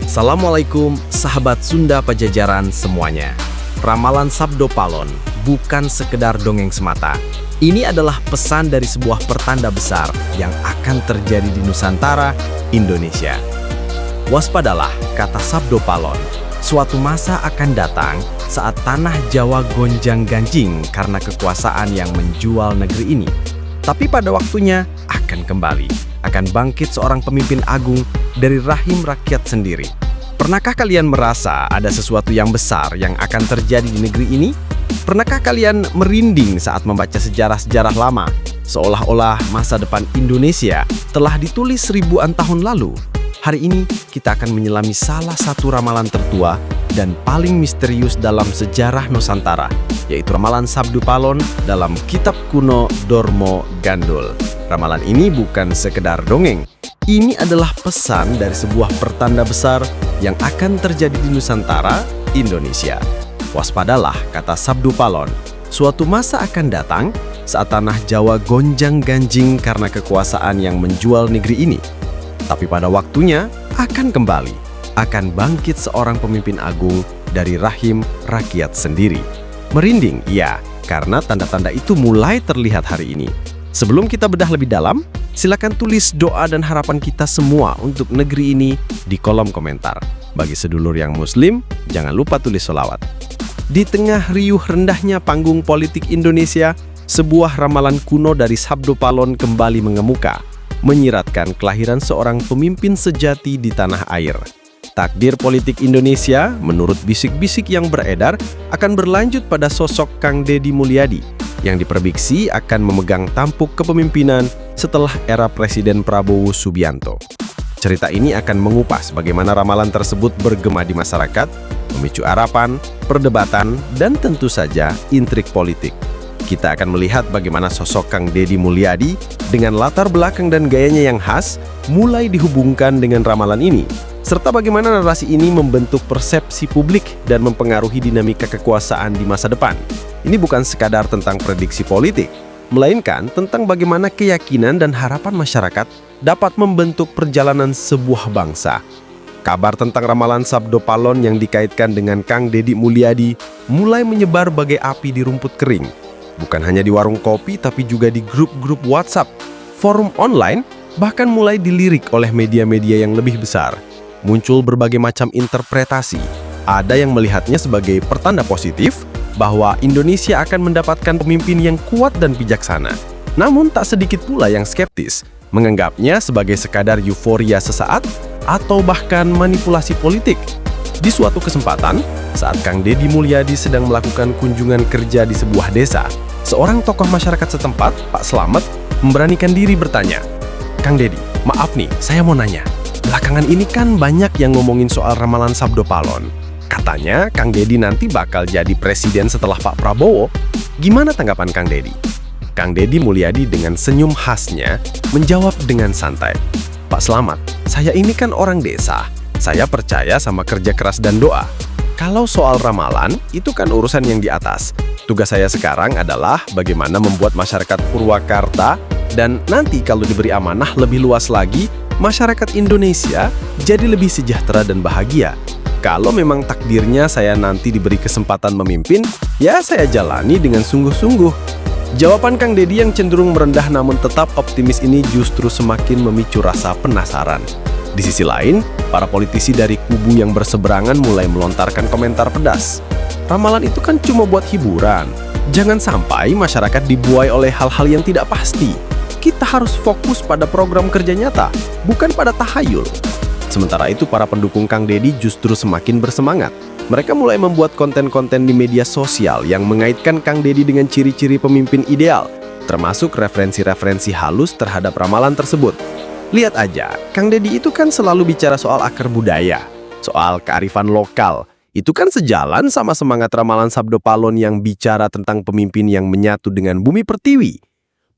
Assalamualaikum sahabat Sunda Pajajaran semuanya. Ramalan Sabdo Palon bukan sekedar dongeng semata. Ini adalah pesan dari sebuah pertanda besar yang akan terjadi di Nusantara, Indonesia. Waspadalah, kata Sabdo Palon. Suatu masa akan datang saat tanah Jawa gonjang-ganjing karena kekuasaan yang menjual negeri ini. Tapi pada waktunya akan kembali. Akan bangkit seorang pemimpin agung dari rahim rakyat sendiri. Pernahkah kalian merasa ada sesuatu yang besar yang akan terjadi di negeri ini? Pernahkah kalian merinding saat membaca sejarah-sejarah lama, seolah-olah masa depan Indonesia telah ditulis ribuan tahun lalu? Hari ini kita akan menyelami salah satu ramalan tertua dan paling misterius dalam sejarah Nusantara, yaitu ramalan Sabdo Palon dalam kitab kuno Dormo Gandul. Ramalan ini bukan sekedar dongeng. Ini adalah pesan dari sebuah pertanda besar yang akan terjadi di Nusantara, Indonesia. Waspadalah, kata Sabdo Palon. Suatu masa akan datang saat tanah Jawa gonjang-ganjing karena kekuasaan yang menjual negeri ini. Tapi pada waktunya akan kembali. Akan bangkit seorang pemimpin agung dari rahim rakyat sendiri. Merinding, iya, karena tanda-tanda itu mulai terlihat hari ini. Sebelum kita bedah lebih dalam, silakan tulis doa dan harapan kita semua untuk negeri ini di kolom komentar. Bagi sedulur yang muslim, jangan lupa tulis sholawat. Di tengah riuh rendahnya panggung politik Indonesia, sebuah ramalan kuno dari Sabdo Palon kembali mengemuka, menyiratkan kelahiran seorang pemimpin sejati di tanah air. Takdir politik Indonesia, menurut bisik-bisik yang beredar, akan berlanjut pada sosok Kang Deddy Mulyadi, yang diprediksi akan memegang tampuk kepemimpinan setelah era Presiden Prabowo Subianto. Cerita ini akan mengupas bagaimana ramalan tersebut bergema di masyarakat, memicu harapan, perdebatan, dan tentu saja intrik politik. Kita akan melihat bagaimana sosok Kang Deddy Mulyadi dengan latar belakang dan gayanya yang khas mulai dihubungkan dengan ramalan ini, serta bagaimana narasi ini membentuk persepsi publik dan mempengaruhi dinamika kekuasaan di masa depan. Ini bukan sekadar tentang prediksi politik, melainkan tentang bagaimana keyakinan dan harapan masyarakat dapat membentuk perjalanan sebuah bangsa. Kabar tentang ramalan Sabdo Palon yang dikaitkan dengan Kang Deddy Mulyadi mulai menyebar bagai api di rumput kering. Bukan hanya di warung kopi, tapi juga di grup-grup WhatsApp, forum online, bahkan mulai dilirik oleh media-media yang lebih besar. Muncul berbagai macam interpretasi. Ada yang melihatnya sebagai pertanda positif bahwa Indonesia akan mendapatkan pemimpin yang kuat dan bijaksana. Namun tak sedikit pula yang skeptis, menganggapnya sebagai sekadar euforia sesaat atau bahkan manipulasi politik. Di suatu kesempatan, saat Kang Deddy Mulyadi sedang melakukan kunjungan kerja di sebuah desa, seorang tokoh masyarakat setempat, Pak Slamet, memberanikan diri bertanya, "Kang Deddy, maaf nih, saya mau nanya. Belakangan ini kan banyak yang ngomongin soal ramalan Sabdo Palon. Katanya Kang Deddy nanti bakal jadi presiden setelah Pak Prabowo. Gimana tanggapan Kang Deddy?" Kang Deddy Mulyadi dengan senyum khasnya menjawab dengan santai, "Pak Slamet, saya ini kan orang desa. Saya percaya sama kerja keras dan doa. Kalau soal ramalan, itu kan urusan yang di atas. Tugas saya sekarang adalah bagaimana membuat masyarakat Purwakarta dan nanti kalau diberi amanah lebih luas lagi, masyarakat Indonesia jadi lebih sejahtera dan bahagia. Kalau memang takdirnya saya nanti diberi kesempatan memimpin, ya saya jalani dengan sungguh-sungguh." Jawaban Kang Deddy yang cenderung merendah namun tetap optimis ini justru semakin memicu rasa penasaran. Di sisi lain, para politisi dari kubu yang berseberangan mulai melontarkan komentar pedas. Ramalan itu kan cuma buat hiburan. Jangan sampai masyarakat dibuai oleh hal-hal yang tidak pasti. Kita harus fokus pada program kerja nyata, bukan pada tahayul. Sementara itu, para pendukung Kang Deddy justru semakin bersemangat. Mereka mulai membuat konten-konten di media sosial yang mengaitkan Kang Deddy dengan ciri-ciri pemimpin ideal, termasuk referensi-referensi halus terhadap ramalan tersebut. Lihat aja, Kang Deddy itu kan selalu bicara soal akar budaya, soal kearifan lokal. Itu kan sejalan sama semangat ramalan Sabdo Palon yang bicara tentang pemimpin yang menyatu dengan bumi pertiwi.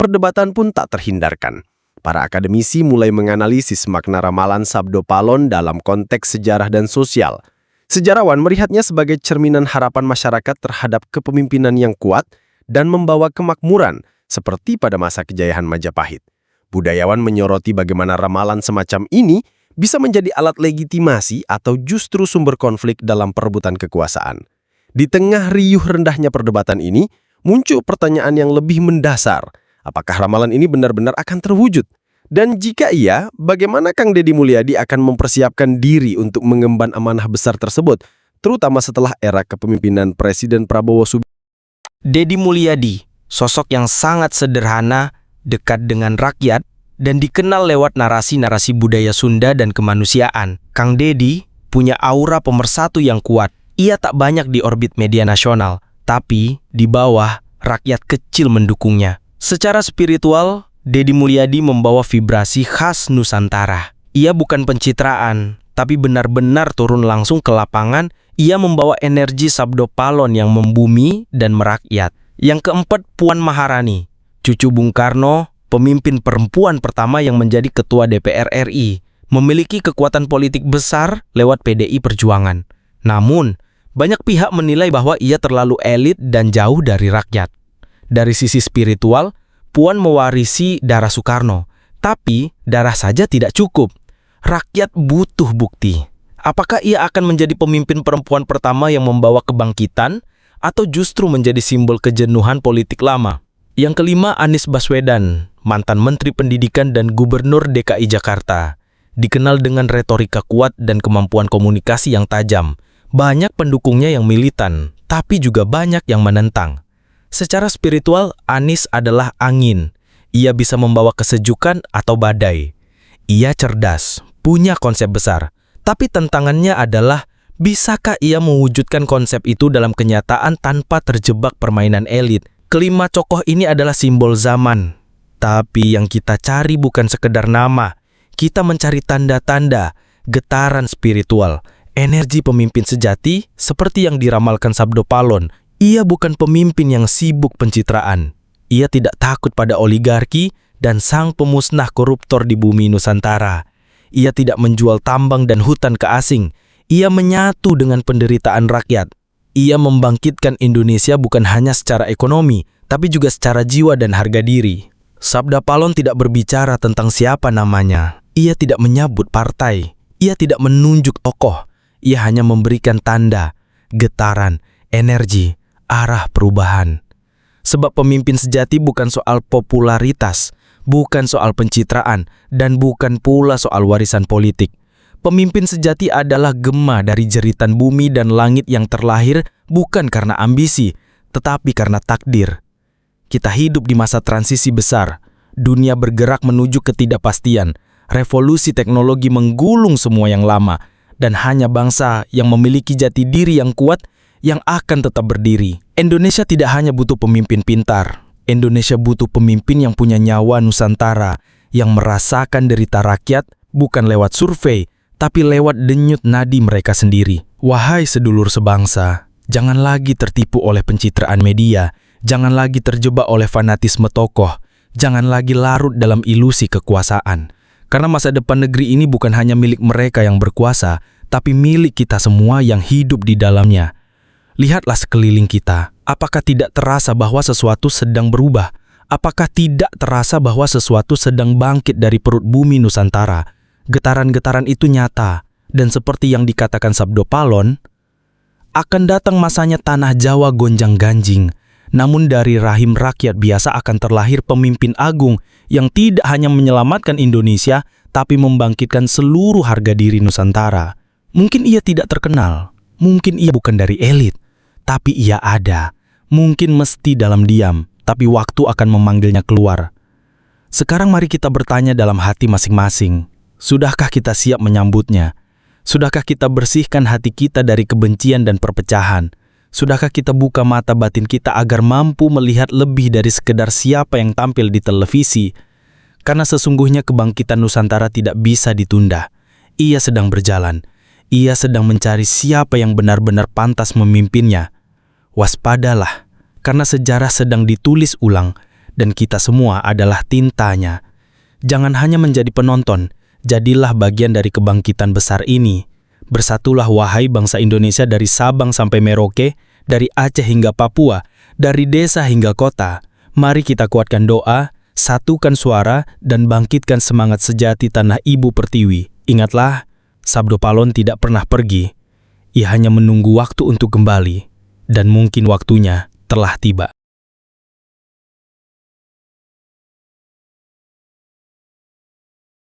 Perdebatan pun tak terhindarkan. Para akademisi mulai menganalisis makna ramalan Sabdo Palon dalam konteks sejarah dan sosial. Sejarawan melihatnya sebagai cerminan harapan masyarakat terhadap kepemimpinan yang kuat dan membawa kemakmuran, seperti pada masa kejayaan Majapahit. Budayawan menyoroti bagaimana ramalan semacam ini bisa menjadi alat legitimasi atau justru sumber konflik dalam perebutan kekuasaan. Di tengah riuh rendahnya perdebatan ini, muncul pertanyaan yang lebih mendasar. Apakah ramalan ini benar-benar akan terwujud? Dan jika iya, bagaimana Kang Deddy Mulyadi akan mempersiapkan diri untuk mengemban amanah besar tersebut, terutama setelah era kepemimpinan Presiden Prabowo Subianto? Deddy Mulyadi, sosok yang sangat sederhana, dekat dengan rakyat, dan dikenal lewat narasi-narasi budaya Sunda dan kemanusiaan. Kang Deddy punya aura pemersatu yang kuat. Ia tak banyak di orbit media nasional, tapi di bawah rakyat kecil mendukungnya. Secara spiritual, Deddy Mulyadi membawa vibrasi khas Nusantara. Ia bukan pencitraan, tapi benar-benar turun langsung ke lapangan. Ia membawa energi Sabdo Palon yang membumi dan merakyat. Yang keempat, Puan Maharani, cucu Bung Karno, pemimpin perempuan pertama yang menjadi ketua DPR RI, memiliki kekuatan politik besar lewat PDI Perjuangan. Namun, banyak pihak menilai bahwa ia terlalu elit dan jauh dari rakyat. Dari sisi spiritual, Puan mewarisi darah Soekarno, tapi darah saja tidak cukup. Rakyat butuh bukti. Apakah ia akan menjadi pemimpin perempuan pertama yang membawa kebangkitan, atau justru menjadi simbol kejenuhan politik lama? Yang kelima, Anies Baswedan, mantan Menteri Pendidikan dan Gubernur DKI Jakarta. Dikenal dengan retorika kuat dan kemampuan komunikasi yang tajam. Banyak pendukungnya yang militan, tapi juga banyak yang menentang. Secara spiritual, Anies adalah angin. Ia bisa membawa kesejukan atau badai. Ia cerdas, punya konsep besar. Tapi tantangannya adalah, bisakah ia mewujudkan konsep itu dalam kenyataan tanpa terjebak permainan elit? Kelima tokoh ini adalah simbol zaman. Tapi yang kita cari bukan sekedar nama. Kita mencari tanda-tanda, getaran spiritual, energi pemimpin sejati seperti yang diramalkan Sabdo Palon. Ia bukan pemimpin yang sibuk pencitraan. Ia tidak takut pada oligarki dan sang pemusnah koruptor di bumi Nusantara. Ia tidak menjual tambang dan hutan ke asing. Ia menyatu dengan penderitaan rakyat. Ia membangkitkan Indonesia bukan hanya secara ekonomi, tapi juga secara jiwa dan harga diri. Sabda Palon tidak berbicara tentang siapa namanya. Ia tidak menyebut partai. Ia tidak menunjuk tokoh. Ia hanya memberikan tanda, getaran, energi, arah perubahan. Sebab pemimpin sejati bukan soal popularitas, bukan soal pencitraan, dan bukan pula soal warisan politik. Pemimpin sejati adalah gema dari jeritan bumi dan langit yang terlahir bukan karena ambisi, tetapi karena takdir. Kita hidup di masa transisi besar. Dunia bergerak menuju ketidakpastian. Revolusi teknologi menggulung semua yang lama. Dan hanya bangsa yang memiliki jati diri yang kuat yang akan tetap berdiri. Indonesia tidak hanya butuh pemimpin pintar. Indonesia butuh pemimpin yang punya nyawa Nusantara, yang merasakan derita rakyat bukan lewat survei, tapi lewat denyut nadi mereka sendiri. Wahai sedulur sebangsa, jangan lagi tertipu oleh pencitraan media, jangan lagi terjebak oleh fanatisme tokoh, jangan lagi larut dalam ilusi kekuasaan. Karena masa depan negeri ini bukan hanya milik mereka yang berkuasa, tapi milik kita semua yang hidup di dalamnya. Lihatlah sekeliling kita, apakah tidak terasa bahwa sesuatu sedang berubah? Apakah tidak terasa bahwa sesuatu sedang bangkit dari perut bumi Nusantara? Getaran-getaran itu nyata, dan seperti yang dikatakan Sabdo Palon, akan datang masanya tanah Jawa gonjang-ganjing, namun dari rahim rakyat biasa akan terlahir pemimpin agung yang tidak hanya menyelamatkan Indonesia, tapi membangkitkan seluruh harga diri Nusantara. Mungkin ia tidak terkenal, mungkin ia bukan dari elit, tapi ia ada. Mungkin mesti dalam diam, tapi waktu akan memanggilnya keluar. Sekarang mari kita bertanya dalam hati masing-masing. Sudahkah kita siap menyambutnya? Sudahkah kita bersihkan hati kita dari kebencian dan perpecahan? Sudahkah kita buka mata batin kita agar mampu melihat lebih dari sekedar siapa yang tampil di televisi? Karena sesungguhnya kebangkitan Nusantara tidak bisa ditunda. Ia sedang berjalan. Ia sedang mencari siapa yang benar-benar pantas memimpinnya. Waspadalah, karena sejarah sedang ditulis ulang dan kita semua adalah tintanya. Jangan hanya menjadi penonton, jadilah bagian dari kebangkitan besar ini. Bersatulah wahai bangsa Indonesia dari Sabang sampai Merauke, dari Aceh hingga Papua, dari desa hingga kota. Mari kita kuatkan doa, satukan suara, dan bangkitkan semangat sejati tanah ibu pertiwi. Ingatlah, Sabdo Palon tidak pernah pergi. Ia hanya menunggu waktu untuk kembali, dan mungkin waktunya telah tiba.